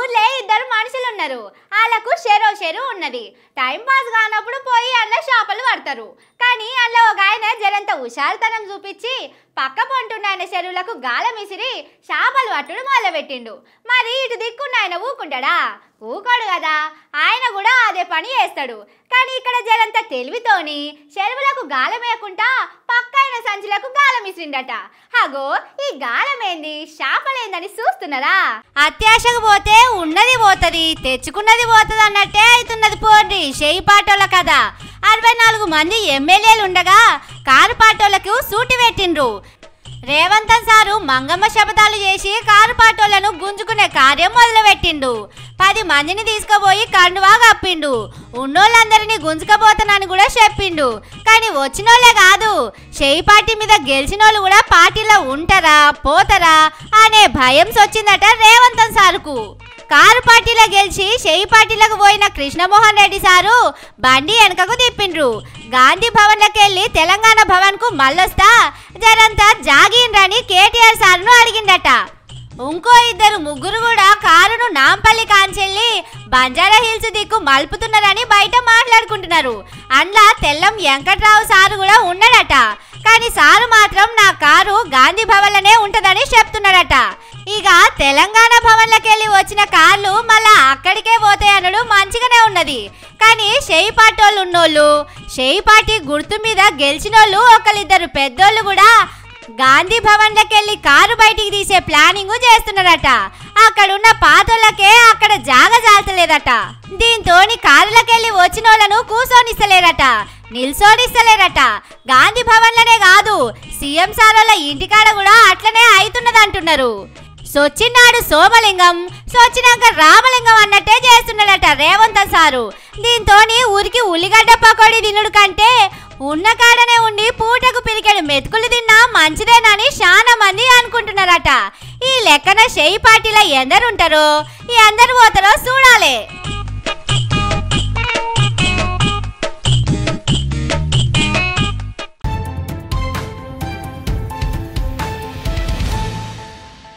ఊర్లో ఇద్దరు మనుషులు ఉన్నారు. వాళ్ళకు చెరు ఉన్నది. టైం పాస్ కానప్పుడు పోయి అందులో చేపలు పడతారు. కానీ అందులో ఒక ఆయన జరంత హుషారుతనం చూపించి పక్క పొంటున్న ఆయన చెరువులకు గాలం విసిరి చేపలు పట్టుడు మొదలుపెట్టిండు. మరి ఇటు దిక్కున్న ఆయన ఊకుంటాడా? ఊకోడు కదా. ఆయన కూడా అదే పని చేస్తాడు. కానీ ఇక్కడ జరంత తెలివితోని చెరువులకు గాలం వేయకుండా పక్కైన సంచులకు గాలం విసిరిండట. అగో ఈ గాలం ఏంది చేపలేందని చూస్తున్నారా? అత్యాశకు పోతే ఉన్నది పోతుంది, తెచ్చుకున్నది పోతుంది అన్నట్టే అవుతున్నది. పోండి చేయి పాటోళ్ళ కదా. 64 మంది ఎమ్మెల్యేలు ఉండగా కారు పాటోళ్లకు సూటి పెట్టిండ్రు. రేవంత్ సారు మంగమ్మ శపథాలు చేసి కారు పాటోళ్లను గుంజుకునే కార్యం మొదలుపెట్టిండు. 10 మందిని తీసుకుపోయి కండువా కప్పిండు. ఉన్నోళ్ళందరినీ గుంజుకపోతానని కూడా చెప్పిండు. కానీ వచ్చినోళ్లే కాదు, చేయి పార్టీ మీద గెలిచినోళ్ళు కూడా పార్టీలో ఉంటారా పోతారా అనే భయం వచ్చిందట రేవంత్ సారుకు. కారు పార్టీలో గెలిచి చేయి పార్టీలకు పోయిన కృష్ణమోహన్ రెడ్డి సారు బండి వెనకకు తిప్పిండ్రు. గాంధీ భవన్లోకి వెళ్ళి తెలంగాణ భవన్ కు మళ్ళొస్తా జరంతా జాగిన్రని కేటీఆర్ సార్ను అడిగిందట. ఇంకో 2-3 కూడా కారును నాంపల్లి కాంచెల్లి బంజారా హిల్స్ దిక్కు మలుపుతున్నారని బయట మాట్లాడుకుంటున్నారు. అందులో తెల్లం వెంకట్రావు సారు కూడా ఉన్నాడట. కానీ సారు మాత్రం నా కారు గాంధీ భవన్లోనే ఉంటదని చెప్తున్నాడట. ఇక తెలంగాణ భవన్లోకి వెళ్ళి వచ్చిన కార్లు మళ్ళా అక్కడికే పోతాయనడు మంచిగానే ఉన్నది. కానీ చేయి పార్టీ ఉన్నోళ్ళు, చేయి పార్టీ గుర్తు మీద గెలిచినోళ్ళు 1-2 పెద్దోళ్ళు కూడా గాంధీ భవన్లోకి వెళ్ళి కారు బయటికి తీసే ప్లానింగ్ చేస్తున్నారట. అక్కడున్న పాతోళ్ళకే అక్కడ జాగా జాల్చలేదట. దీంతో కారులకెళ్ళి వచ్చిన వాళ్ళను కూసోనిస్తలేరట, నిల్సోనిస్తలేరట. గాంధీ భవన్లోనే కాదు సీఎం సారోళ్ళ ఇంటికాడ కూడా అట్లనే అవుతున్నదంటున్నారు. సొచ్చినాడు సోమలింగం, సొచ్చినాక రామలింగం అన్నట్టే చేస్తున్నాడట రేవంత్ సారు. దీంతో ఊరికి ఉల్లిగడ్డ పకోడీ తినుడు కంటే ఉన్న కాడనే ఉండి పూటకు పిరికెడు మెతుకులు తిన్నా మంచిదేనని చాలా మంది అనుకుంటున్నారట. ఈ లెక్కన చేయి పార్టీలో ఎందరుంటారో, ఎందరు పోతారో చూడాలి.